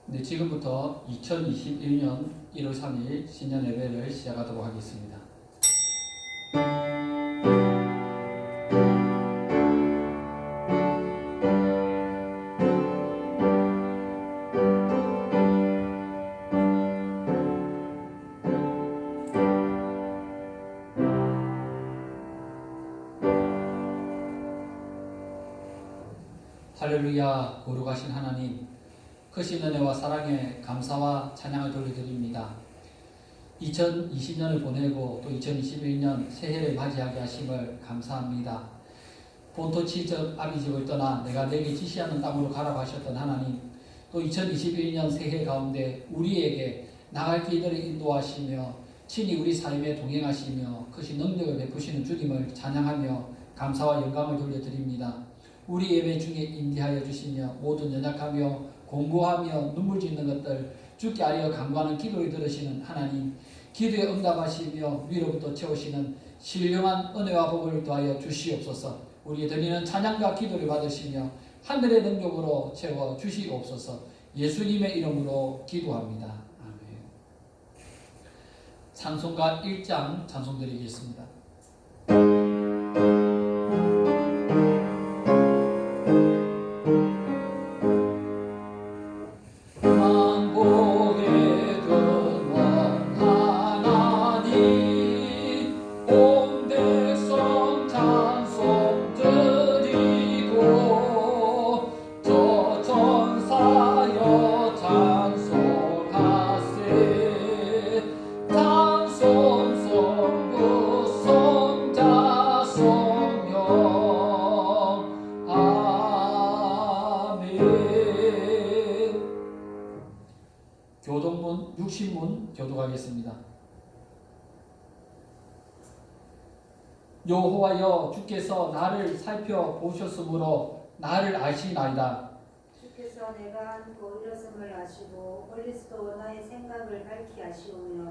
네, 지금부터 2021년 1월 3일 신년 예배를 시작하도록 하겠습니다. 할렐루야, 거룩하신 하나님, 크신 은혜와 사랑에 감사와 찬양을 돌려드립니다. 2020년을 보내고 또 2021년 새해를 맞이하게 하심을 감사합니다. 본토 지적 아비집을 떠나 내가 내게 지시하는 땅으로 가라고 하셨던 하나님, 또 2021년 새해 가운데 우리에게 나갈 길들을 인도하시며 친히 우리 삶에 동행하시며 크신 능력을 베푸시는 주님을 찬양하며 감사와 영광을 돌려드립니다. 우리 예배 중에 인도하여 주시며 모든 연약하며 공고하며 눈물 짓는 것들 주께 아뢰어 간구하는 기도를 들으시는 하나님, 기도에 응답하시며 위로부터 채우시는 신령한 은혜와 복을 더하여 주시옵소서. 우리 드리는 찬양과 기도를 받으시며 하늘의 능력으로 채워 주시옵소서. 예수님의 이름으로 기도합니다. 아멘. 찬송가 1장 찬송 드리겠습니다. 교동문 60문 교독하겠습니다. 여호와여, 주께서 나를 살펴보셨으므로 나를 아시나이다. 주께서 내가 안고 일어섬을 아시고 멀리서도 나의 생각을 밝히 아시오며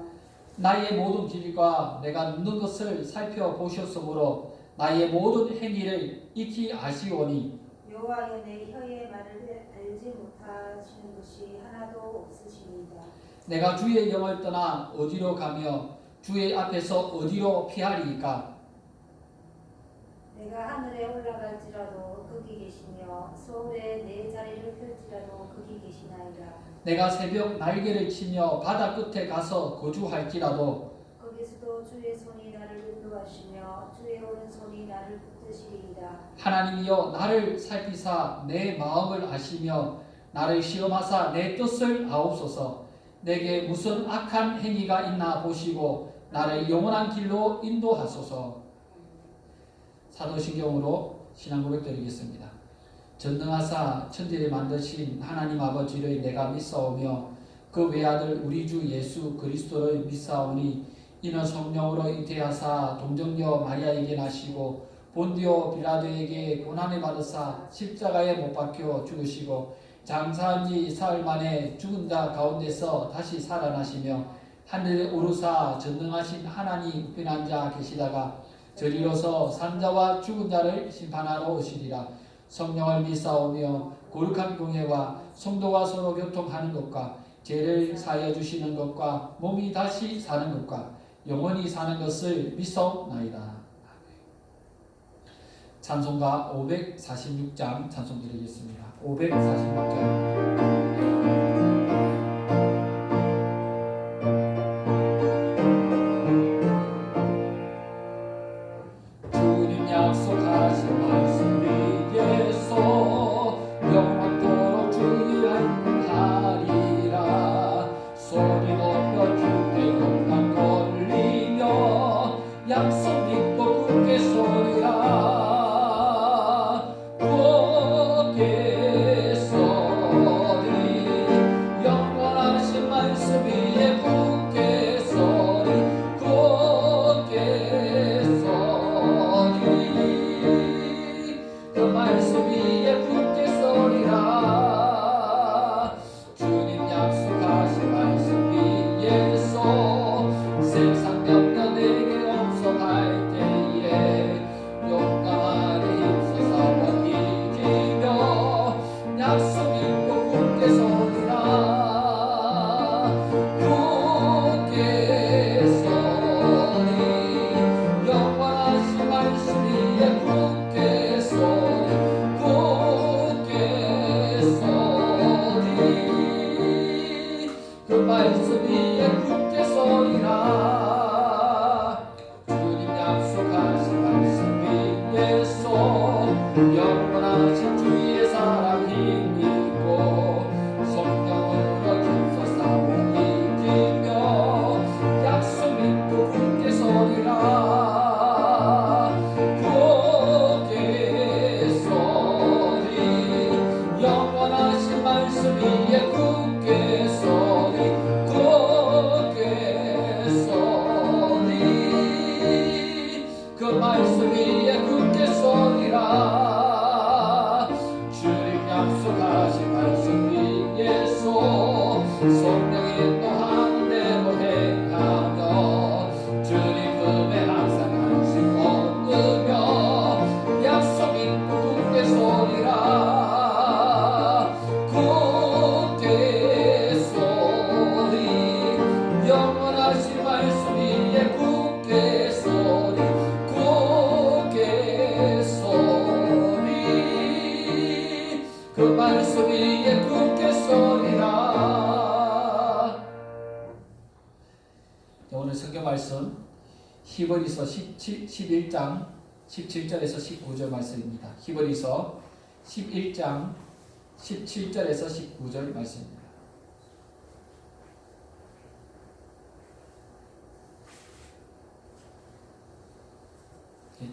나의 모든 길과 내가 눕는 것을 살펴보셨으므로 나의 모든 행위를 익히 아시오니 여호와여, 내 혀의 말을 알지 못하시는 것이 하나도 없으시니이다. 내가 주의 영을 떠나 어디로 가며 주의 앞에서 어디로 피하리이까? 내가 하늘에 올라갈지라도 거기 계시며 서울에 내 자리를 펼지라도 거기 계시나이다. 내가 새벽 날개를 치며 바다 끝에 가서 거주할지라도 거기서도 주의 손이 나를 인도하시며 주의 오른손이 나를 붙드시리이다. 하나님이여, 나를 살피사 내 마음을 아시며 나를 시험하사 내 뜻을 아옵소서. 내게 무슨 악한 행위가 있나 보시고 나를 영원한 길로 인도하소서. 사도신경으로 신앙 고백 드리겠습니다. 전능하사 천지를 만드신 하나님 아버지를 내가 믿사오며 그 외아들 우리 주 예수 그리스도를 믿사오니 이는 성령으로 잉태하사 동정녀 마리아에게 나시고 본디오 빌라도에게 고난을 받으사 십자가에 못 박혀 죽으시고 장사한 지 사흘 만에 죽은 자 가운데서 다시 살아나시며 하늘에 오르사 전능하신 하나님 우편한 자 계시다가 저리로서 산자와 죽은 자를 심판하러 오시리라. 성령을 믿사오며 거룩한 공예와 성도가 서로 교통하는 것과 죄를 사하여 주시는 것과 몸이 다시 사는 것과 영원히 사는 것을 믿사옵나이다. 찬송가 546장 찬송 드리겠습니다. 546장. 약속하신 말씀 위에서 영원토록 주의하리라. 소리 높여 주께 영광 돌리며 약속 믿고 굳게 서리라. 굳게 서리라. 말씀 위에 굳게 서리라. 주님 약속하신 말씀 위에서 영원하신 주의 사랑 힘 있고 성령으로 힘써 싸워 이기며 약속 믿고 굳게 서리라. 굳게 서리 영원하신 말씀 위에 굳게 서리 굳게 서리 그 말씀 위에 굳게 서리라. 주님 약속하신 말씀 위에서 성령의 인도하는 대로 행하며 주님 품에 항상 안식 얻으며 약속 믿고 굳게 서리라. 굳게 서리 영원하신 말씀 위에 굳게 서리 굳게 서리 그 말씀 위에 굳게 서리라. 오늘 성경 말씀 히브리서 11장 17절에서 19절 말씀입니다. 히브리서 11장 17절에서 19절 말씀입니다.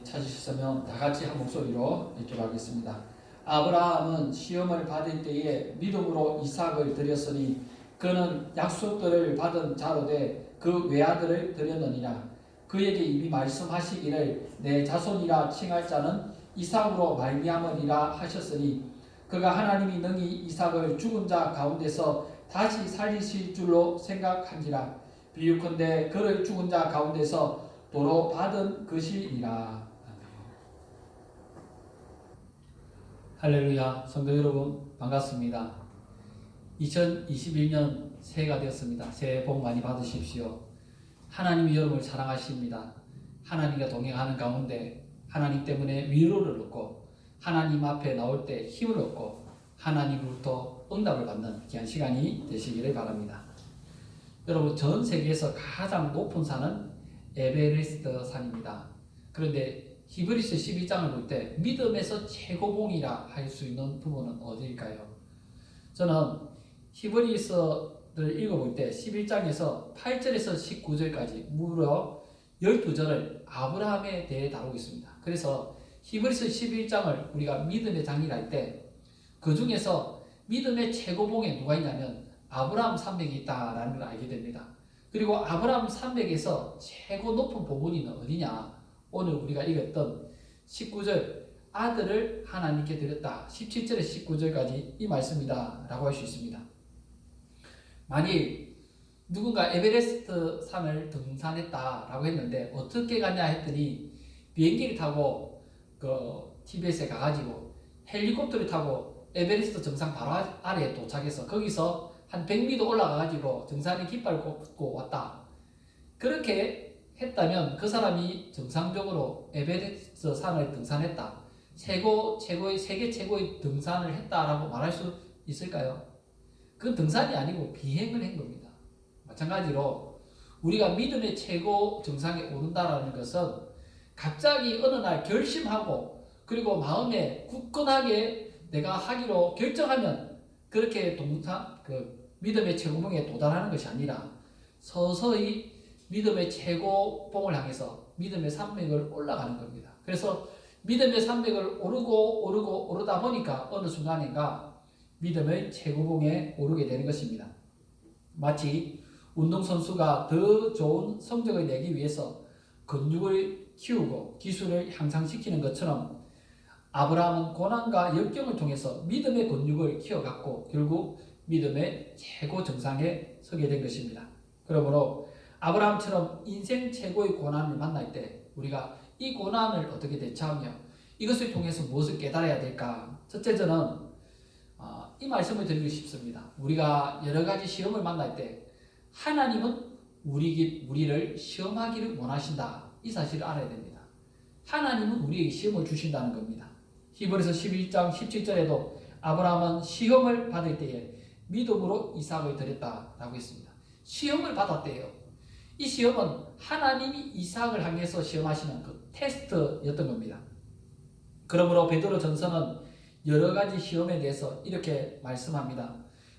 찾으셨으면 다 같이 한 목소리로 읽기하겠습니다. 아브라함은 시험을 받을 때에 믿음으로 이삭을 드렸으니 그는 약속들을 받은 자로 돼 그 외아들을 드렸느니라. 그에게 이미 말씀하시기를 내 자손이라 칭할 자는 이삭으로 말미암으리라 하셨으니 그가 하나님이 능히 이삭을 죽은 자 가운데서 다시 살리실 줄로 생각한지라. 비유컨대 그를 죽은 자 가운데서 도로 받은 것이니라. 할렐루야. 성도 여러분 반갑습니다. 2021년 새해가 되었습니다. 새해 복 많이 받으십시오. 하나님이 여러분을 사랑하십니다. 하나님과 동행하는 가운데 하나님 때문에 위로를 얻고 하나님 앞에 나올 때 힘을 얻고 하나님으로부터 응답을 받는 귀한 시간이 되시기를 바랍니다. 여러분 전 세계에서 가장 높은 산은 에베레스트 산입니다. 그런데 히브리서 12장을 볼 때 믿음에서 최고봉이라 할 수 있는 부분은 어디일까요? 저는 히브리서를 읽어볼 때 11장에서 8절에서 19절까지 무려 12절을 아브라함에 대해 다루고 있습니다. 그래서 히브리서 11장을 우리가 믿음의 장이라 할 때 그 중에서 믿음의 최고봉에 누가 있냐면 아브라함 산맥이 있다라는 걸 알게 됩니다. 그리고 아브라함 산맥에서 최고 높은 부분이 어디냐? 오늘 우리가 읽었던 19절 아들을 하나님께 드렸다. 17절에서 19절까지 이 말씀이다 라고 할 수 있습니다. 만일 누군가 에베레스트 산을 등산했다 라고 했는데 어떻게 가냐 했더니 비행기를 타고 티벳에 가가지고 헬리콥터를 타고 에베레스트 정상 바로 아래에 도착해서 거기서 한 100m 올라가가지고 정상의 깃발을 꽂고 왔다. 그렇게 했다면 그 사람이 정상적으로 에베레스트 산을 등산했다. 세계 최고의 등산을 했다라고 말할 수 있을까요? 그건 등산이 아니고 비행을 한 겁니다. 마찬가지로 우리가 믿음의 최고 정상에 오른다라는 것은 갑자기 어느 날 결심하고 그리고 마음에 굳건하게 내가 하기로 결정하면 그렇게 믿음의 최고봉에 도달하는 것이 아니라 서서히 믿음의 최고봉을 향해서 믿음의 산맥을 올라가는 겁니다. 그래서 믿음의 산맥을 오르다 보니까 어느 순간인가 믿음의 최고봉에 오르게 되는 것입니다. 마치 운동선수가 더 좋은 성적을 내기 위해서 근육을 키우고 기술을 향상시키는 것처럼 아브라함은 고난과 역경을 통해서 믿음의 근육을 키워갔고 결국 믿음의 최고 정상에 서게 된 것입니다. 그러므로 아브라함처럼 인생 최고의 고난을 만날 때 우리가 이 고난을 어떻게 대처하며 이것을 통해서 무엇을 깨달아야 될까? 첫째 저는 이 말씀을 드리고 싶습니다. 우리가 여러 가지 시험을 만날 때 하나님은 우리를 시험하기를 원하신다. 이 사실을 알아야 됩니다. 하나님은 우리에게 시험을 주신다는 겁니다. 히브리서 11장 17절에도 아브라함은 시험을 받을 때에 믿음으로 이삭을 드렸다라고 했습니다. 시험을 받았대요. 이 시험은 하나님이 이삭을 향해서 시험하시는 그 테스트였던 겁니다. 그러므로 베드로 전서는 여러 가지 시험에 대해서 이렇게 말씀합니다.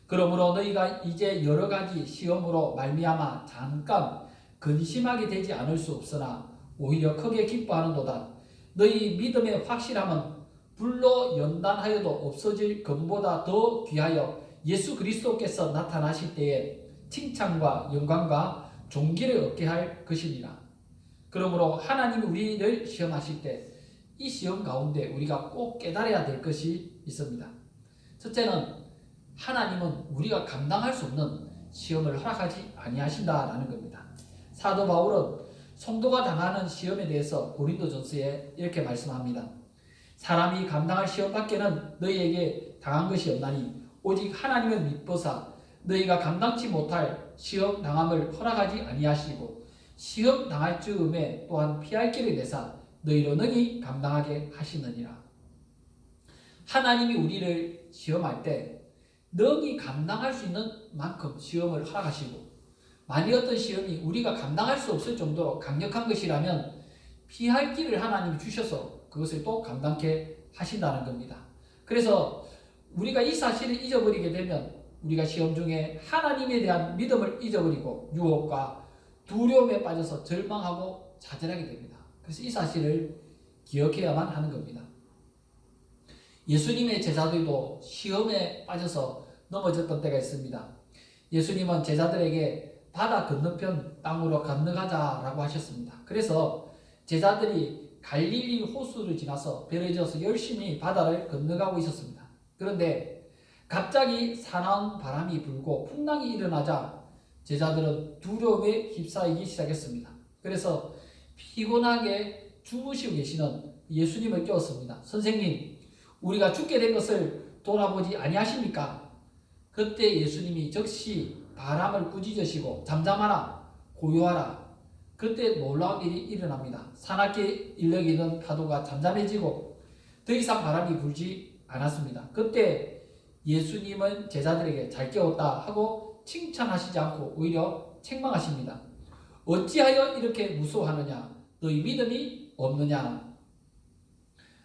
그러므로 너희가 이제 여러 가지 시험으로 말미암아 잠깐 근심하게 되지 않을 수 없으나 오히려 크게 기뻐하는도다. 너희 믿음의 확실함은 불로 연단하여도 없어질 금보다 더 귀하여 예수 그리스도께서 나타나실 때에 칭찬과 영광과 존귀를 얻게 할 것이니라. 그러므로 하나님이 우리를 시험하실 때 이 시험 가운데 우리가 꼭 깨달아야 될 것이 있습니다. 첫째는 하나님은 우리가 감당할 수 없는 시험을 허락하지 아니하신다라는 겁니다. 사도 바울은 성도가 당하는 시험에 대해서 고린도전서에 이렇게 말씀합니다. 사람이 감당할 시험 밖에는 너희에게 당한 것이 없나니 오직 하나님을 믿보사 너희가 감당치 못할 시험 당함을 허락하지 아니하시고 시험 당할 즈음에 또한 피할 길을 내사 너희로 능히 감당하게 하시느니라. 하나님이 우리를 시험할 때 능히 감당할 수 있는 만큼 시험을 허락하시고, 만일 어떤 시험이 우리가 감당할 수 없을 정도로 강력한 것이라면 피할 길을 하나님이 주셔서 그것을 또 감당케 하신다는 겁니다. 그래서 우리가 이 사실을 잊어버리게 되면 우리가 시험 중에 하나님에 대한 믿음을 잊어버리고 유혹과 두려움에 빠져서 절망하고 좌절하게 됩니다. 그래서 이 사실을 기억해야만 하는 겁니다. 예수님의 제자들도 시험에 빠져서 넘어졌던 때가 있습니다. 예수님은 제자들에게 바다 건너편 땅으로 건너가자라고 하셨습니다. 그래서 제자들이 갈릴리 호수를 지나서 배를 지어서 열심히 바다를 건너가고 있었습니다. 그런데 갑자기 사나운 바람이 불고 풍랑이 일어나자 제자들은 두려움에 휩싸이기 시작했습니다. 그래서 피곤하게 주무시고 계시는 예수님을 깨웠습니다. 선생님, 우리가 죽게 된 것을 돌아보지 아니하십니까? 그때 예수님이 즉시 바람을 꾸짖으시고 잠잠하라, 고요하라. 그때 놀라운 일이 일어납니다. 사납게 일렁이는 파도가 잠잠해지고 더 이상 바람이 불지 않았습니다. 그때 예수님은 제자들에게 잘 깨웠다 하고 칭찬하시지 않고 오히려 책망하십니다. 어찌하여 이렇게 무서워하느냐? 너희 믿음이 없느냐?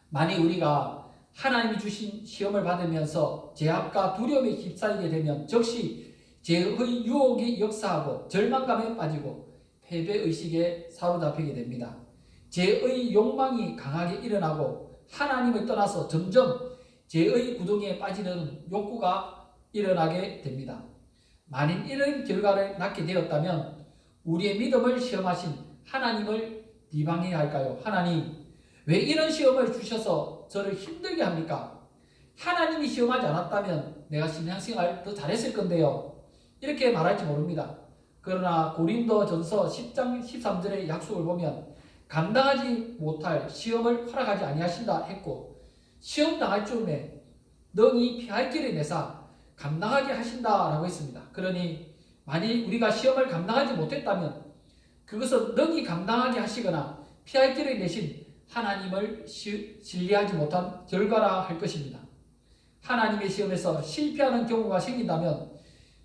만일 우리가 하나님이 주신 시험을 받으면서 제압과 두려움에 휩싸이게 되면 즉시 죄의 유혹이 역사하고 절망감에 빠지고 패배의식에 사로잡히게 됩니다. 죄의 욕망이 강하게 일어나고 하나님을 떠나서 점점 죄의 구덩이에 빠지는 욕구가 일어나게 됩니다. 만일 이런 결과를 낳게 되었다면 우리의 믿음을 시험하신 하나님을 비방해야 할까요? 하나님, 왜 이런 시험을 주셔서 저를 힘들게 합니까? 하나님이 시험하지 않았다면 내가 신앙생활 더 잘했을 건데요. 이렇게 말할지 모릅니다. 그러나 고린도전서 10장 13절의 약속을 보면 감당하지 못할 시험을 허락하지 아니하신다 했고, 시험 당할 즈음에 능히 피할 길을 내사 감당하게 하신다라고 했습니다. 그러니 만일 우리가 시험을 감당하지 못했다면 그것은 능히 감당하게 하시거나 피할 길을 내신 하나님을 신뢰하지 못한 결과라 할 것입니다. 하나님의 시험에서 실패하는 경우가 생긴다면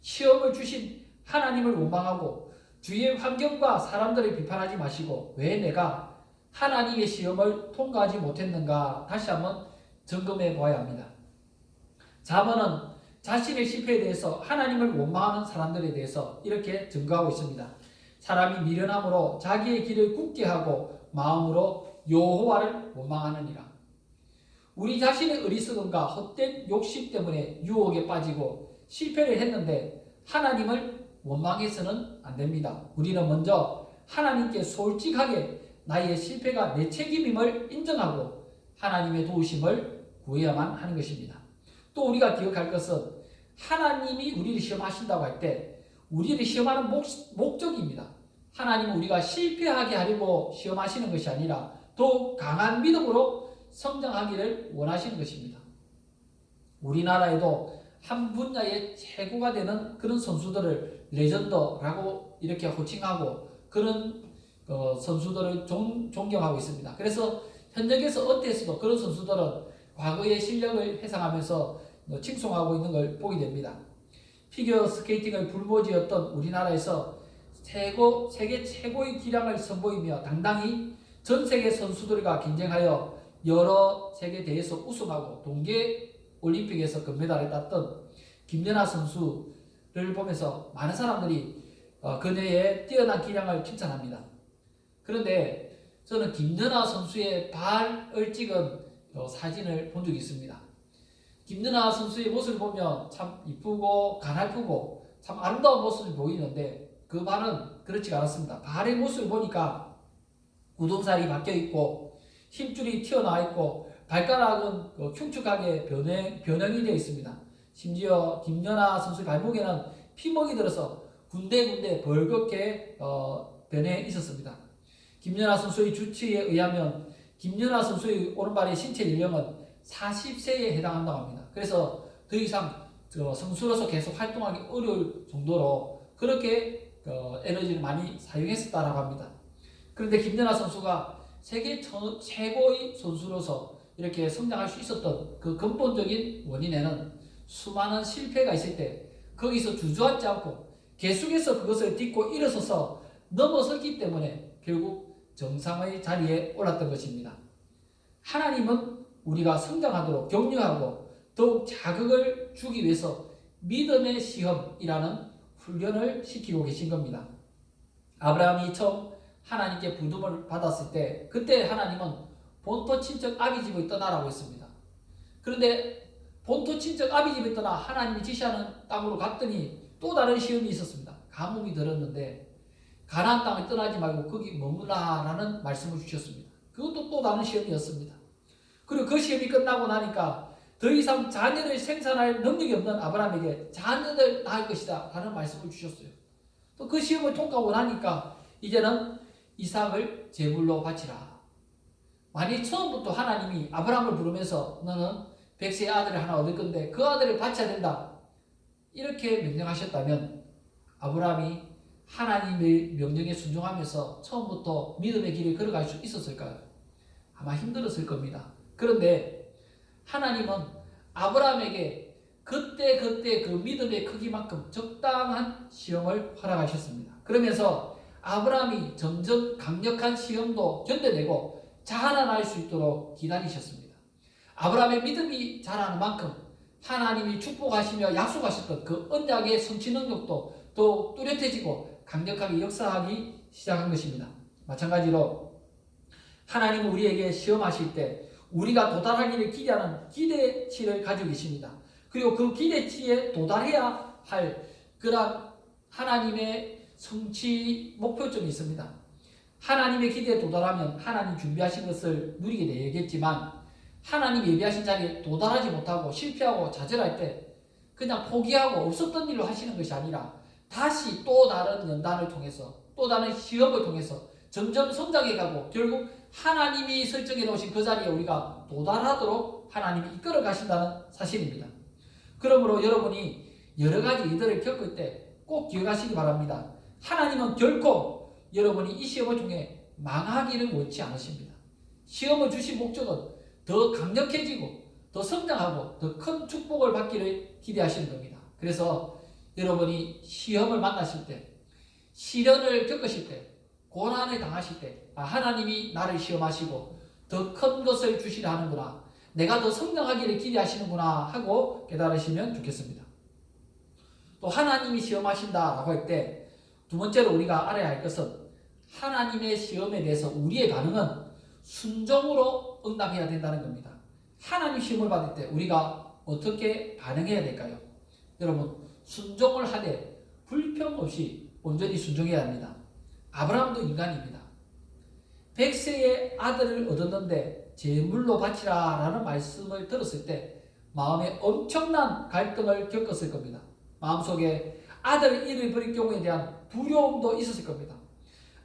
시험을 주신 하나님을 원망하고 주위의 환경과 사람들을 비판하지 마시고 왜 내가 하나님의 시험을 통과하지 못했는가 다시 한번 점검해 보아야 합니다. 잠언은 자신의 실패에 대해서 하나님을 원망하는 사람들에 대해서 이렇게 증거하고 있습니다. 사람이 미련함으로 자기의 길을 굳게 하고 마음으로 여호와를 원망하느니라. 우리 자신의 어리석음과 헛된 욕심 때문에 유혹에 빠지고 실패를 했는데 하나님을 원망해서는 안 됩니다. 우리는 먼저 하나님께 솔직하게 나의 실패가 내 책임임을 인정하고 하나님의 도우심을 구해야만 하는 것입니다. 또 우리가 기억할 것은 하나님이 우리를 시험하신다고 할 때 우리를 시험하는 목적입니다. 하나님은 우리가 실패하게 하려고 시험하시는 것이 아니라 더욱 강한 믿음으로 성장하기를 원하시는 것입니다. 우리나라에도 한 분야의 최고가 되는 그런 선수들을 레전더라고 이렇게 호칭하고 그런 선수들을 존경하고 있습니다. 그래서 현역에서 어때서도 그런 선수들은 과거의 실력을 회상하면서 칭송하고 있는 걸 보게 됩니다. 피겨 스케이팅의 불모지였던 우리나라에서 세계 최고의 기량을 선보이며 당당히 전 세계 선수들과 경쟁하여 여러 세계 대회에서 우승하고 동계 올림픽에서 금메달을 땄던 김연아 선수를 보면서 많은 사람들이 그녀의 뛰어난 기량을 칭찬합니다. 그런데 저는 김연아 선수의 발을 찍은 사진을 본 적이 있습니다. 김연아 선수의 모습을 보면 참 이쁘고 가냘프고 참 아름다운 모습이 보이는데 그 발은 그렇지 않았습니다. 발의 모습을 보니까 구동살이 박혀 있고 힘줄이 튀어나와 있고 발가락은 흉측하게 변형이 되어 있습니다. 심지어 김연아 선수의 발목에는 피멍이 들어서 군데군데 벌겋게 변해 있었습니다. 김연아 선수의 주치에 의하면 김연아 선수의 오른발의 신체 연령은 40세에 해당한다고 합니다. 그래서 더 이상 선수로서 계속 활동하기 어려울 정도로 그렇게 에너지를 많이 사용했었다라고 합니다. 그런데 김연아 선수가 세계 최고의 선수로서 이렇게 성장할 수 있었던 그 근본적인 원인에는 수많은 실패가 있을 때 거기서 주저앉지 않고 계속해서 그것을 딛고 일어서서 넘어섰기 때문에 결국 정상의 자리에 올랐던 것입니다. 하나님은 우리가 성장하도록 격려하고 더욱 자극을 주기 위해서 믿음의 시험이라는 훈련을 시키고 계신 겁니다. 아브라함이 처음 하나님께 부름을 받았을 때 그때 하나님은 본토 친척 아비 집을 떠나라고 했습니다. 그런데 본토 친척 아비 집을 떠나 하나님이 지시하는 땅으로 갔더니 또 다른 시험이 있었습니다. 가뭄이 들었는데 가나안 땅을 떠나지 말고 거기 머무라라는 말씀을 주셨습니다. 그것도 또 다른 시험이었습니다. 그리고 그 시험이 끝나고 나니까 더 이상 자녀를 생산할 능력이 없는 아브라함에게 자녀를 낳을 것이다 라는 말씀을 주셨어요. 또 그 시험을 통과하고 나니까 이제는 이삭을 제물로 바치라. 만일 처음부터 하나님이 아브라함을 부르면서 너는 백세의 아들을 하나 얻을 건데 그 아들을 바쳐야 된다 이렇게 명령하셨다면 아브라함이 하나님의 명령에 순종하면서 처음부터 믿음의 길을 걸어갈 수 있었을까요? 아마 힘들었을 겁니다. 그런데 하나님은 아브라함에게 그때 그 믿음의 크기만큼 적당한 시험을 허락하셨습니다. 그러면서 아브라함이 점점 강력한 시험도 견뎌내고 자라날 수 있도록 기다리셨습니다. 아브라함의 믿음이 자라는 만큼 하나님이 축복하시며 약속하셨던 그 언약의 성취 능력도 더욱 뚜렷해지고 강력하게 역사하기 시작한 것입니다. 마찬가지로 하나님은 우리에게 시험하실 때 우리가 도달하기를 기대하는 기대치를 가지고 계십니다. 그리고 그 기대치에 도달해야 할 그런 하나님의 성취 목표점이 있습니다. 하나님의 기대에 도달하면 하나님 준비하신 것을 누리게 되겠지만 하나님 예비하신 자리에 도달하지 못하고 실패하고 좌절할 때 그냥 포기하고 없었던 일로 하시는 것이 아니라 다시 또 다른 연단을 통해서 또 다른 시험을 통해서 점점 성장해가고 결국 하나님이 설정해 놓으신 그 자리에 우리가 도달하도록 하나님이 이끌어 가신다는 사실입니다. 그러므로 여러분이 여러 가지 일들을 겪을 때 꼭 기억하시기 바랍니다. 하나님은 결코 여러분이 이 시험을 통해 망하기를 원치 않으십니다. 시험을 주신 목적은 더 강력해지고 더 성장하고 더 큰 축복을 받기를 기대하시는 겁니다. 그래서 여러분이 시험을 만나실 때, 시련을 겪으실 때, 고난을 당하실 때 하나님이 나를 시험하시고 더 큰 것을 주시려 하는구나, 내가 더 성장하기를 기대하시는구나 하고 깨달으시면 좋겠습니다. 또 하나님이 시험하신다라고 할 때 두 번째로 우리가 알아야 할 것은 하나님의 시험에 대해서 우리의 반응은 순종으로 응답해야 된다는 겁니다. 하나님 시험을 받을 때 우리가 어떻게 반응해야 될까요? 여러분, 순종을 하되 불평 없이 온전히 순종해야 합니다. 아브라함도 인간입니다. 100세의 아들을 얻었는데 제물로 바치라 라는 말씀을 들었을 때 마음에 엄청난 갈등을 겪었을 겁니다. 마음속에 아들 잃을 버릴 경우에 대한 두려움도 있었을 겁니다.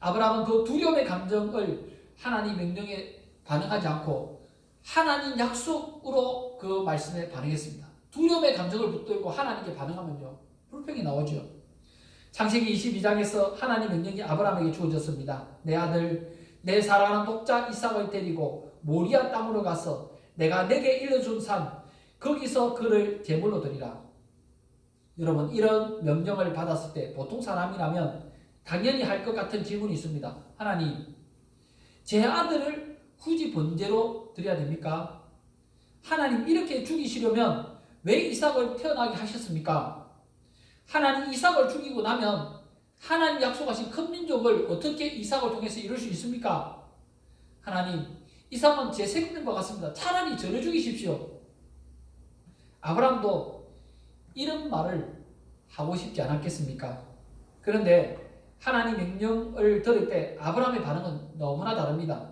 아브라함은 그 두려움의 감정을 하나님 명령에 반응하지 않고 하나님 약속으로 그 말씀에 반응했습니다. 두려움의 감정을 붙들고 하나님께 반응하면요, 불평이 나오죠. 창세기 22장에서 하나님 명령이 아브라함에게 주어졌습니다. 내 아들, 내 사랑하는 독자 이삭을 데리고 모리아 땅으로 가서 내가 내게 일러준 산 거기서 그를 제물로 드리라. 여러분, 이런 명령을 받았을 때 보통 사람이라면 당연히 할 것 같은 질문이 있습니다. 하나님, 제 아들을 굳이 번제로 드려야 됩니까? 하나님, 이렇게 죽이시려면 왜 이삭을 태어나게 하셨습니까? 하나님, 이삭을 죽이고 나면 하나님 약속하신 큰 민족을 어떻게 이삭을 통해서 이룰 수 있습니까? 하나님, 이삭은 제 생명과 같습니다. 차라리 저를 죽이십시오. 아브라함도 이런 말을 하고 싶지 않았겠습니까? 그런데 하나님 명령을 들을 때 아브라함의 반응은 너무나 다릅니다.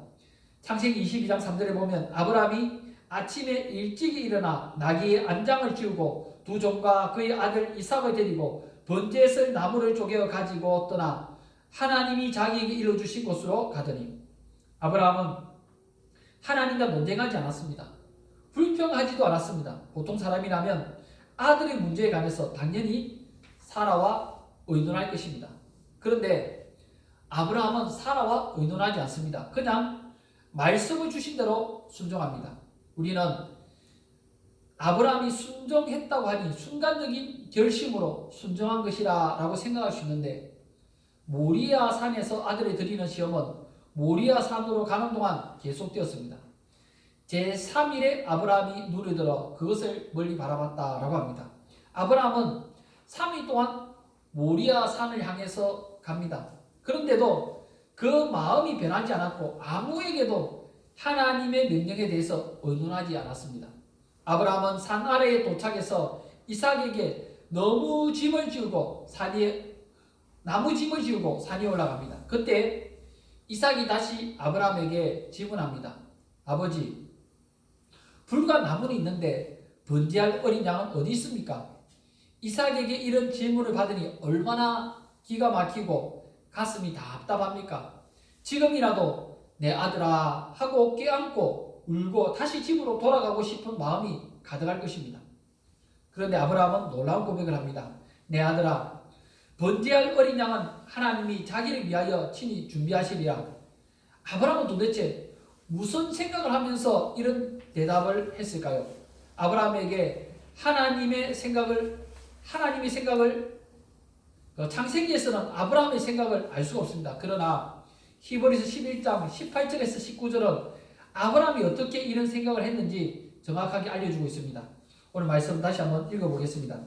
창세기 22장 3절에 보면 아브라함이 아침에 일찍이 일어나 나귀의 안장을 지우고 두 종과 그의 아들 이삭을 데리고 번제에 쓸 나무를 쪼개어 가지고 떠나 하나님이 자기에게 이뤄주신 곳으로 가더니, 아브라함은 하나님과 논쟁하지 않았습니다. 불평하지도 않았습니다. 보통 사람이라면 아들의 문제에 관해서 당연히 사라와 의논할 것입니다. 그런데 아브라함은 사라와 의논하지 않습니다. 그냥 말씀을 주신 대로 순종합니다. 우리는 아브라함이 순종했다고 하니 순간적인 결심으로 순종한 것이라 라고 생각할 수 있는데, 모리아 산에서 아들을 드리는 시험은 모리아 산으로 가는 동안 계속되었습니다. 제3일에 아브라함이 눈을 들어 그것을 멀리 바라봤다라고 합니다. 아브라함은 3일 동안 모리아 산을 향해서 갑니다. 그런데도 그 마음이 변하지 않았고 아무에게도 하나님의 명령에 대해서 의논하지 않았습니다. 아브라함은 산 아래에 도착해서 이삭에게 나무 짐을 지우고 산에 올라갑니다. 그때 이삭이 다시 아브라함에게 질문합니다. 아버지, 불과 나무는 있는데 번제할 어린 양은 어디 있습니까? 이삭에게 이런 질문을 받으니 얼마나 기가 막히고 가슴이 답답합니까? 지금이라도 내 아들아 하고 껴안고 울고 다시 집으로 돌아가고 싶은 마음이 가득할 것입니다. 그런데 아브라함은 놀라운 고백을 합니다. 내 아들아, 번제할 어린 양은 하나님이 자기를 위하여 친히 준비하시리라. 아브라함은 도대체 무슨 생각을 하면서 이런 대답을 했을까요? 아브라함에게 하나님의 생각을 창세기에서는 아브라함의 생각을 알 수가 없습니다. 그러나 히브리서 11장 18절에서 19절은 아브라함이 어떻게 이런 생각을 했는지 정확하게 알려주고 있습니다. 오늘 말씀 다시 한번 읽어보겠습니다.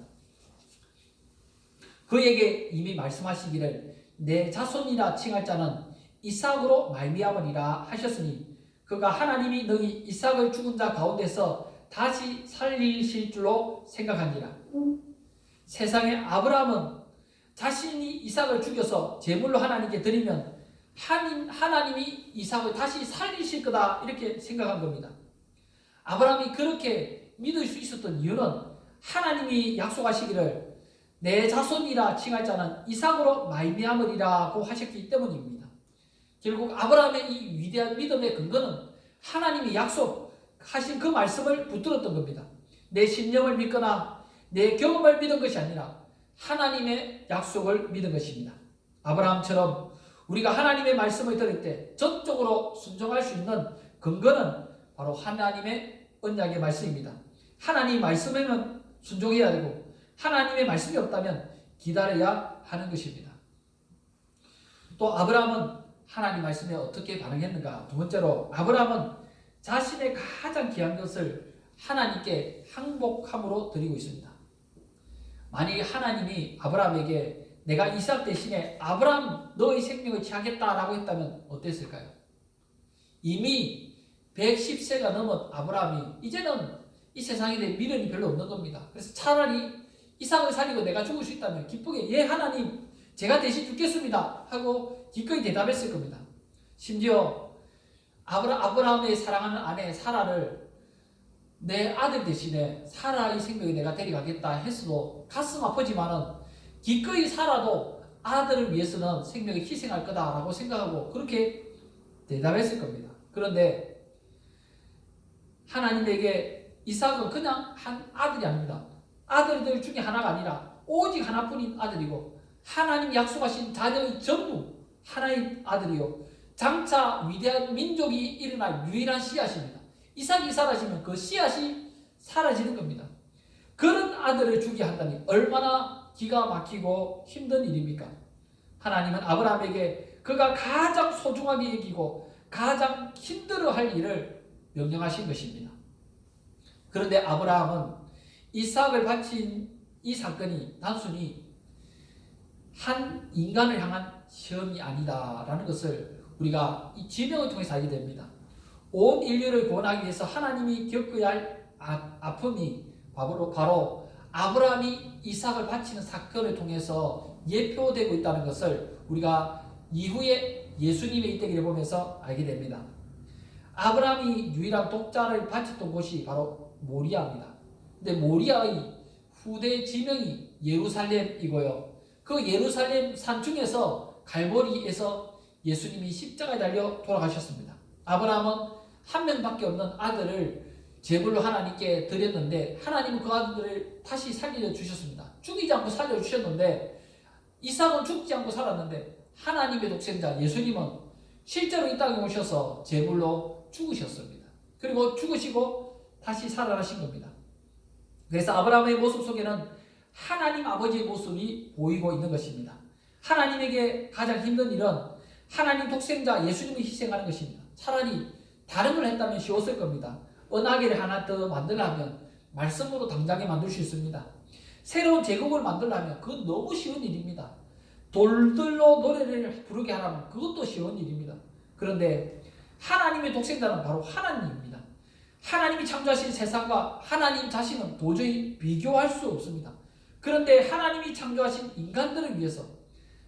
그에게 이미 말씀하시기를 내 자손이라 칭할 자는 이삭으로 말미암으리라 하셨으니 그가 하나님이 너희 이삭을 죽은 자 가운데서 다시 살리실 줄로 생각하니라. 세상에 아브라함은 자신이 이삭을 죽여서 제물로 하나님께 드리면 하나님이 이삭을 다시 살리실 거다 이렇게 생각한 겁니다. 아브라함이 그렇게 믿을 수 있었던 이유는 하나님이 약속하시기를 내 자손이라 칭할 자는 이삭으로 말미암으리라고 하셨기 때문입니다. 결국 아브라함의 이 위대한 믿음의 근거는 하나님이 약속하신 그 말씀을 붙들었던 겁니다. 내 신념을 믿거나 내 경험을 믿은 것이 아니라 하나님의 약속을 믿은 것입니다. 아브라함처럼 우리가 하나님의 말씀을 들을 때 전적으로 순종할 수 있는 근거는 바로 하나님의 언약의 말씀입니다. 하나님 말씀에는 순종해야 되고 하나님의 말씀이 없다면 기다려야 하는 것입니다. 또 아브라함은 하나님 말씀에 어떻게 반응했는가? 두 번째로 아브라함은 자신의 가장 귀한 것을 하나님께 항복함으로 드리고 있습니다. 만약에 하나님이 아브라함에게 내가 이삭 대신에 아브라함 너의 생명을 취하겠다라고 했다면 어땠을까요? 이미 110세가 넘은 아브라함이 이제는 이 세상에 대해 미련이 별로 없는 겁니다. 그래서 차라리 이삭을 살리고 내가 죽을 수 있다면 기쁘게 예 하나님 제가 대신 죽겠습니다 하고 기꺼이 대답했을 겁니다. 심지어 아브라함의 사랑하는 아내 사라를 내 아들 대신에 사라의 생명에 내가 데려가겠다 했어도 가슴 아프지만은 기꺼이 살아도 아들을 위해서는 생명을 희생할 거다라고 생각하고 그렇게 대답했을 겁니다. 그런데 하나님에게 이삭은 그냥 한 아들이 아닙니다. 아들들 중에 하나가 아니라 오직 하나뿐인 아들이고 하나님 약속하신 자녀의 전부 하나의 아들이요 장차 위대한 민족이 일어날 유일한 씨앗입니다. 이삭이 사라지면 그 씨앗이 사라지는 겁니다. 그런 아들을 주게 한다니 얼마나 기가 막히고 힘든 일입니까? 하나님은 아브라함에게 그가 가장 소중하게 여기고 가장 힘들어할 일을 명령하신 것입니다. 그런데 아브라함은 이삭을 바친 이 사건이 단순히 한 인간을 향한 시험이 아니다라는 것을 우리가 이 지명을 통해서 알게 됩니다. 온 인류를 구원하기 위해서 하나님이 겪어야 할 아픔이 바로 아브라함이 이삭을 바치는 사건을 통해서 예표되고 있다는 것을 우리가 이후에 예수님의 이때기를 보면서 알게 됩니다. 아브라함이 유일한 독자를 바쳤던 곳이 바로 모리아입니다. 근데 모리아의 후대 지명이 예루살렘이고요. 그 예루살렘 산중에서 갈보리에서 예수님이 십자가에 달려 돌아가셨습니다. 아브라함은 한 명밖에 없는 아들을 제물로 하나님께 드렸는데 하나님은 그 아들을 다시 살려주셨습니다. 죽이지 않고 살려주셨는데 이삭은 죽지 않고 살았는데 하나님의 독생자 예수님은 실제로 이 땅에 오셔서 제물로 죽으셨습니다. 그리고 죽으시고 다시 살아나신 겁니다. 그래서 아브라함의 모습 속에는 하나님 아버지의 모습이 보이고 있는 것입니다. 하나님에게 가장 힘든 일은 하나님 독생자 예수님을 희생하는 것입니다. 차라리 다른 걸 했다면 쉬웠을 겁니다. 은하계를 하나 더 만들려면 말씀으로 당장에 만들 수 있습니다. 새로운 제국을 만들려면 그건 너무 쉬운 일입니다. 돌들로 노래를 부르게 하라면 그것도 쉬운 일입니다. 그런데 하나님의 독생자는 바로 하나님입니다. 하나님이 창조하신 세상과 하나님 자신은 도저히 비교할 수 없습니다. 그런데 하나님이 창조하신 인간들을 위해서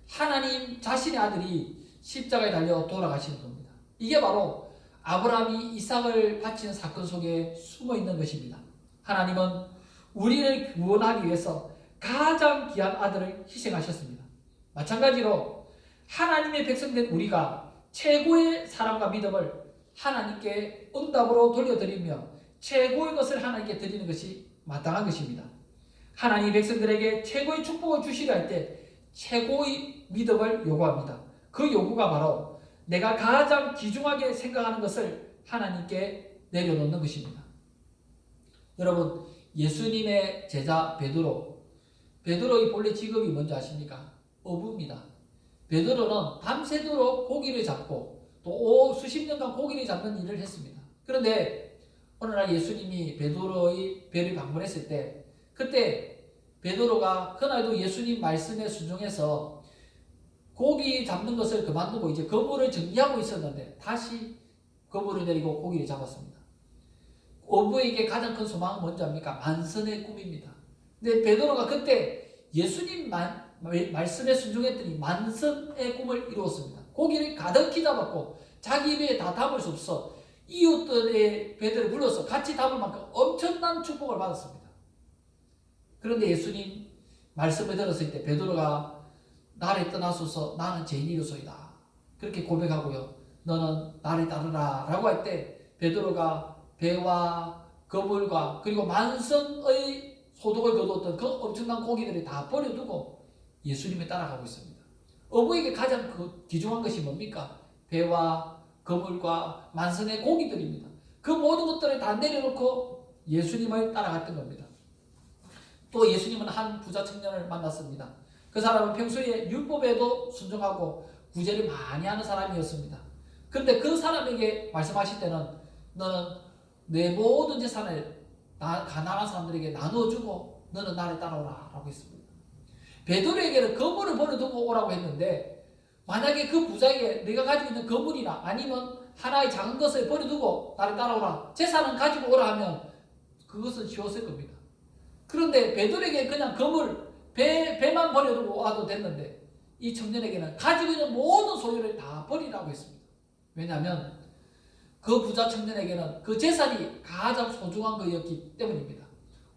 하나님 자신의 아들이 십자가에 달려 돌아가시는 겁니다. 이게 바로 아브라함이 이삭을 바치는 사건 속에 숨어 있는 것입니다. 하나님은 우리를 구원하기 위해서 가장 귀한 아들을 희생하셨습니다. 마찬가지로 하나님의 백성된 우리가 최고의 사랑과 믿음을 하나님께 응답으로 돌려드리며 최고의 것을 하나님께 드리는 것이 마땅한 것입니다. 하나님 백성들에게 최고의 축복을 주시려 할 때 최고의 믿음을 요구합니다. 그 요구가 바로 내가 가장 귀중하게 생각하는 것을 하나님께 내려놓는 것입니다. 여러분, 예수님의 제자 베드로의 본래 직업이 뭔지 아십니까? 어부입니다. 베드로는 밤새도록 고기를 잡고 또 수십 년간 고기를 잡는 일을 했습니다. 그런데 어느 날 예수님이 베드로의 배를 방문했을 때 그때 베드로가 그날도 예수님 말씀에 순종해서 고기 잡는 것을 그만두고 이제 그물을 정리하고 있었는데 다시 그물을 내리고 고기를 잡았습니다. 어부에게 가장 큰 소망은 뭔지 압니까? 만선의 꿈입니다. 근데 베드로가 그때 예수님 말씀에 순종했더니 만선의 꿈을 이루었습니다. 고기를 가득히 잡았고 자기 입에 다 담을 수 없어 이웃들의 배들을 불러서 같이 담을 만큼 엄청난 축복을 받았습니다. 그런데 예수님 말씀을 들었을 때 베드로가 나를 떠나소서 나는 죄인이로소이다 그렇게 고백하고요. 너는 나를 따르라 라고 할 때 베드로가 배와 그물과 그리고 만선의 소득을 거두었던 그 엄청난 고기들을 다 버려두고 예수님을 따라가고 있습니다. 어부에게 가장 귀중한 것이 뭡니까? 배와 그물과 만선의 고기들입니다. 그 모든 것들을 다 내려놓고 예수님을 따라갔던 겁니다. 또 예수님은 한 부자 청년을 만났습니다. 그 사람은 평소에 율법에도 순종하고 구제를 많이 하는 사람이었습니다. 그런데 그 사람에게 말씀하실 때는 너는 내 모든 재산을 가난한 사람들에게 나눠주고 너는 나를 따라오라 라고 했습니다. 베드로에게는 거물을 버려두고 오라고 했는데 만약에 그 부자에게 내가 가지고 있는 거물이나 아니면 하나의 작은 것을 버려두고 나를 따라오라 재산은 가지고 오라 하면 그것은 쉬웠을 겁니다. 그런데 베드로에게 그냥 거물 배만 버려두고 와도 됐는데 이 청년에게는 가지고 있는 모든 소유를 다 버리라고 했습니다. 왜냐하면 그 부자 청년에게는 그 재산이 가장 소중한 것이었기 때문입니다.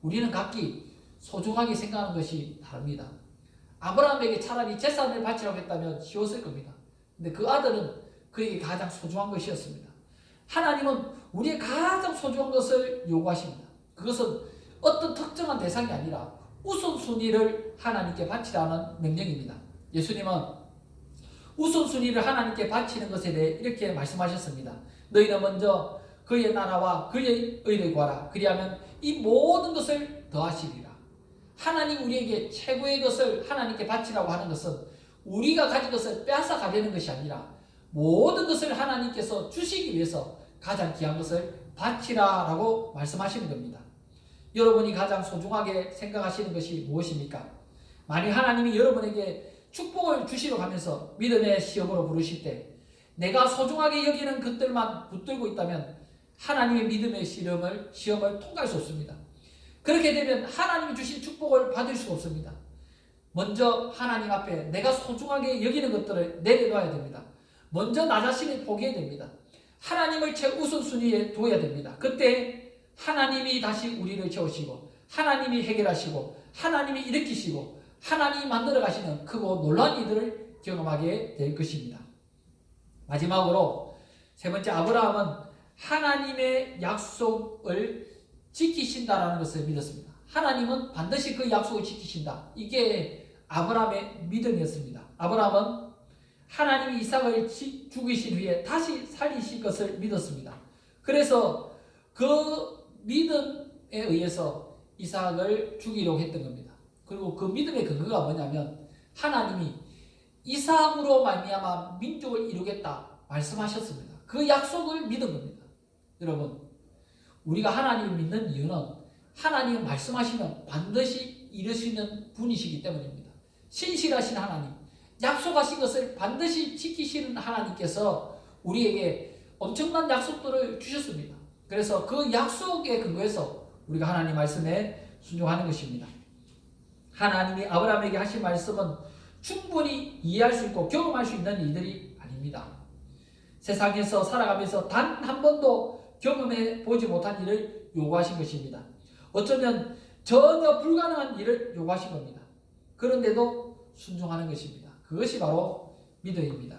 우리는 각기 소중하게 생각하는 것이 다릅니다. 아브라함에게 차라리 재산을 바치라고 했다면 쉬웠을 겁니다. 근데 그 아들은 그에게 가장 소중한 것이었습니다. 하나님은 우리의 가장 소중한 것을 요구하십니다. 그것은 어떤 특정한 대상이 아니라 우선순위를 하나님께 바치라는 명령입니다. 예수님은 우선순위를 하나님께 바치는 것에 대해 이렇게 말씀하셨습니다. 너희는 먼저 그의 나라와 그의 의를 구하라. 그리하면 이 모든 것을 더하시리라. 하나님 우리에게 최고의 것을 하나님께 바치라고 하는 것은 우리가 가진 것을 빼앗아 가려는 것이 아니라 모든 것을 하나님께서 주시기 위해서 가장 귀한 것을 바치라라고 말씀하시는 겁니다. 여러분이 가장 소중하게 생각하시는 것이 무엇입니까? 만약 하나님이 여러분에게 축복을 주시러 가면서 믿음의 시험으로 부르실 때 내가 소중하게 여기는 것들만 붙들고 있다면 하나님의 믿음의 시험을 통과할 수 없습니다. 그렇게 되면 하나님이 주신 축복을 받을 수 없습니다. 먼저 하나님 앞에 내가 소중하게 여기는 것들을 내려놔야 됩니다. 먼저 나 자신을 포기해야 됩니다. 하나님을 최우선순위에 둬야 됩니다. 그때 하나님이 다시 우리를 채우시고 하나님이 해결하시고 하나님이 일으키시고 하나님이 만들어 가시는 크고 놀라운 일들을 경험하게 될 것입니다. 마지막으로 세 번째, 아브라함은 하나님의 약속을 지키신다라는 것을 믿었습니다. 하나님은 반드시 그 약속을 지키신다. 이게 아브라함의 믿음이었습니다. 아브라함은 하나님이 이삭을 죽이신 후에 다시 살리실 것을 믿었습니다. 그래서 그 믿음에 의해서 이삭을 죽이려고 했던 겁니다. 그리고 그 믿음의 근거가 뭐냐면 하나님이 이삭으로 말미암아 민족을 이루겠다 말씀하셨습니다. 그 약속을 믿은 겁니다. 여러분, 우리가 하나님을 믿는 이유는 하나님이 말씀하시면 반드시 이루시는 분이시기 때문입니다. 신실하신 하나님, 약속하신 것을 반드시 지키시는 하나님께서 우리에게 엄청난 약속들을 주셨습니다. 그래서 그 약속에 근거해서 우리가 하나님 말씀에 순종하는 것입니다. 하나님이 아브라함에게 하신 말씀은 충분히 이해할 수 있고 경험할 수 있는 일들이 아닙니다. 세상에서 살아가면서 단 한 번도 경험해 보지 못한 일을 요구하신 것입니다. 어쩌면 전혀 불가능한 일을 요구하신 겁니다. 그런데도 순종하는 것입니다. 그것이 바로 믿음입니다.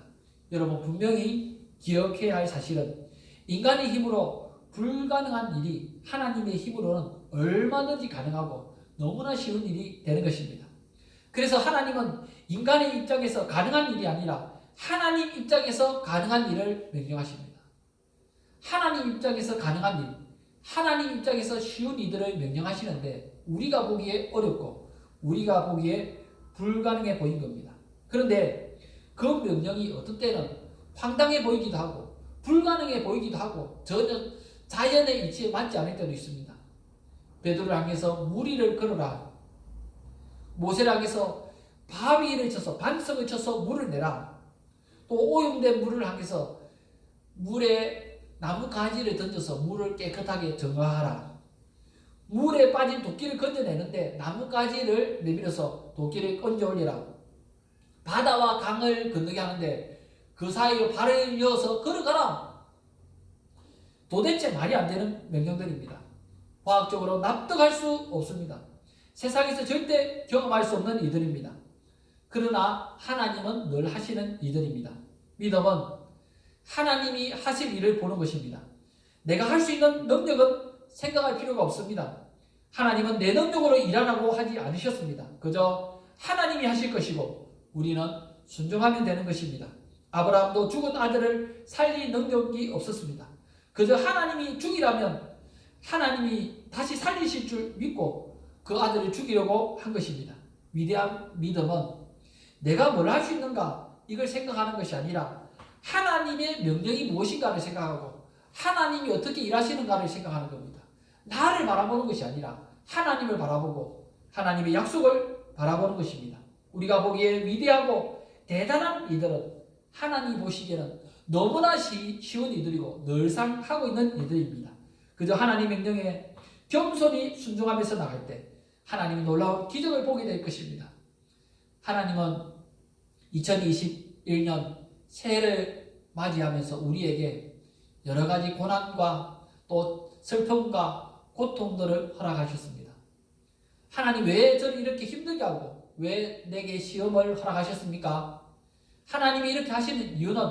여러분, 분명히 기억해야 할 사실은 인간의 힘으로 불가능한 일이 하나님의 힘으로는 얼마든지 가능하고 너무나 쉬운 일이 되는 것입니다. 그래서 하나님은 인간의 입장에서 가능한 일이 아니라 하나님 입장에서 가능한 일을 명령하십니다. 하나님 입장에서 가능한 일, 하나님 입장에서 쉬운 일들을 명령하시는데 우리가 보기에 어렵고 우리가 보기에 불가능해 보인 겁니다. 그런데 그 명령이 어떤 때는 황당해 보이기도 하고 불가능해 보이기도 하고 전혀 자연의 이치에 맞지 않을 때도 있습니다. 베드로를 향해서 무리를 걸어라. 모세를 향해서 바위를 쳐서 반석을 쳐서 물을 내라. 또 오염된 물을 향해서 물에 나무 가지를 던져서 물을 깨끗하게 정화하라. 물에 빠진 도끼를 건져내는데 나무 가지를 내밀어서 도끼를 건져 올리라. 바다와 강을 건너게 하는데 그 사이로 발을 이어서 걸어가라. 도대체 말이 안 되는 명령들입니다. 과학적으로 납득할 수 없습니다. 세상에서 절대 경험할 수 없는 이들입니다. 그러나 하나님은 늘 하시는 이들입니다. 믿음은 하나님이 하실 일을 보는 것입니다. 내가 할 수 있는 능력은 생각할 필요가 없습니다. 하나님은 내 능력으로 일하라고 하지 않으셨습니다. 그저 하나님이 하실 것이고 우리는 순종하면 되는 것입니다. 아브라함도 죽은 아들을 살릴 능력이 없었습니다. 그저 하나님이 죽이라면 하나님이 다시 살리실 줄 믿고 그 아들을 죽이려고 한 것입니다. 위대한 믿음은 내가 뭘 할 수 있는가 이걸 생각하는 것이 아니라 하나님의 명령이 무엇인가를 생각하고 하나님이 어떻게 일하시는가를 생각하는 겁니다. 나를 바라보는 것이 아니라 하나님을 바라보고 하나님의 약속을 바라보는 것입니다. 우리가 보기에 위대하고 대단한 이들은 하나님 보시기에는 너무나 쉬운 이들이고 늘상 하고 있는 이들입니다. 그저 하나님 명령에 겸손히 순종하면서 나갈 때 하나님이 놀라운 기적을 보게 될 것입니다. 하나님은 2021년 새해를 맞이하면서 우리에게 여러 가지 고난과 또 슬픔과 고통들을 허락하셨습니다. 하나님 왜 저를 이렇게 힘들게 하고 왜 내게 시험을 허락하셨습니까? 하나님이 이렇게 하시는 이유는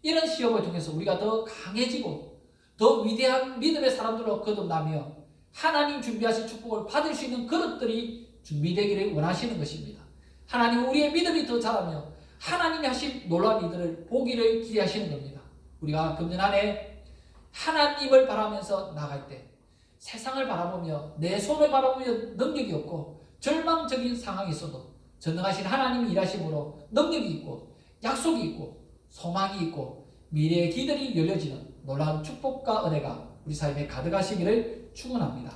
이런 시험을 통해서 우리가 더 강해지고 더 위대한 믿음의 사람들로 거듭나며 하나님 준비하신 축복을 받을 수 있는 그릇들이 준비되기를 원하시는 것입니다. 하나님 우리의 믿음이 더 자라며 하나님이 하신 놀라운 일들을 보기를 기대하시는 겁니다. 우리가 금년 안에 하나님을 바라면서 나갈 때 세상을 바라보며 내 손을 바라보며 능력이 없고 절망적인 상황이 있어도 전능하신 하나님이 일하심으로 능력이 있고 약속이 있고 소망이 있고 미래의 길들이 열려지는 놀라운 축복과 은혜가 우리 삶에 가득하시기를 축원합니다.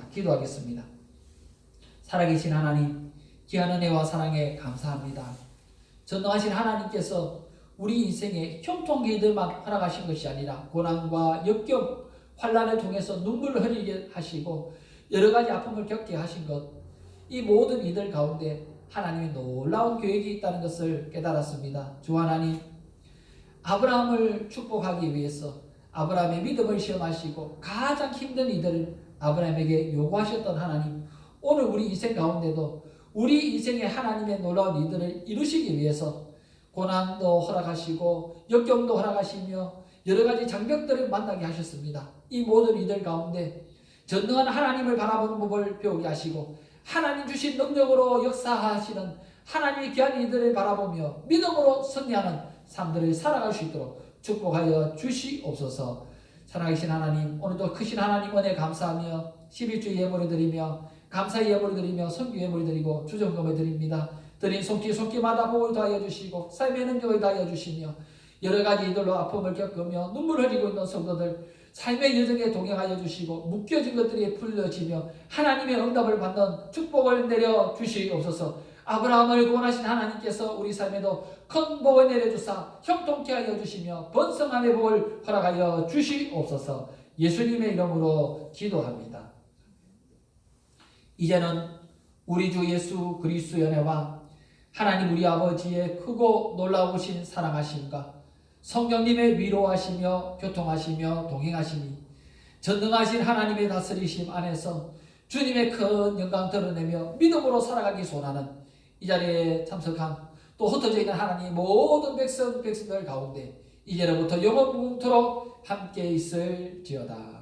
기도하겠습니다. 살아계신 하나님, 귀한 은혜와 사랑에 감사합니다. 전능하신 하나님께서 우리 인생에 형통기들만 허락하신 것이 아니라 고난과 역경, 환난을 통해서 눈물을 흘리게 하시고 여러 가지 아픔을 겪게 하신 것, 이 모든 이들 가운데 하나님의 놀라운 계획이 있다는 것을 깨달았습니다. 주 하나님, 아브라함을 축복하기 위해서 아브라함의 믿음을 시험하시고 가장 힘든 이들을 아브라함에게 요구하셨던 하나님, 오늘 우리 인생 가운데도 우리 인생의 하나님의 놀라운 이들을 이루시기 위해서 고난도 허락하시고 역경도 허락하시며 여러 가지 장벽들을 만나게 하셨습니다. 이 모든 이들 가운데 전능한 하나님을 바라보는 법을 배우게 하시고 하나님 주신 능력으로 역사하시는 하나님의 귀한 이들을 바라보며 믿음으로 승리하는 삶들을 살아갈 수 있도록 축복하여 주시옵소서. 살아계신 하나님, 오늘도 크신 하나님 은혜 감사하며 11주 예물을 드리며 감사의 예물을 드리며 선교 예물을 드리고 주정금을 드립니다. 드린 손길마다 복을 더하여 주시고 삶의 능력을 더하여 주시며 여러 가지 이들로 아픔을 겪으며 눈물을 흘리고 있는 성도들 삶의 여정에 동행하여 주시고 묶여진 것들이 풀려지며 하나님의 응답을 받는 축복을 내려 주시옵소서. 아브라함을 구원하신 하나님께서 우리 삶에도 큰 복을 내려주사 형통케 하여 주시며 번성함의 복을 허락하여 주시옵소서. 예수님의 이름으로 기도합니다. 이제는 우리 주 예수 그리스도의 은혜와 하나님 우리 아버지의 크고 놀라우신 사랑하심과 성령님의 위로하시며 교통하시며 동행하시니 전능하신 하나님의 다스리심 안에서 주님의 큰 영광 드러내며 믿음으로 살아가기 소원하는 이 자리에 참석한 또 흩어져 있는 하나님의 모든 백성들 가운데 이제로부터 영원토록 함께 있을지어다.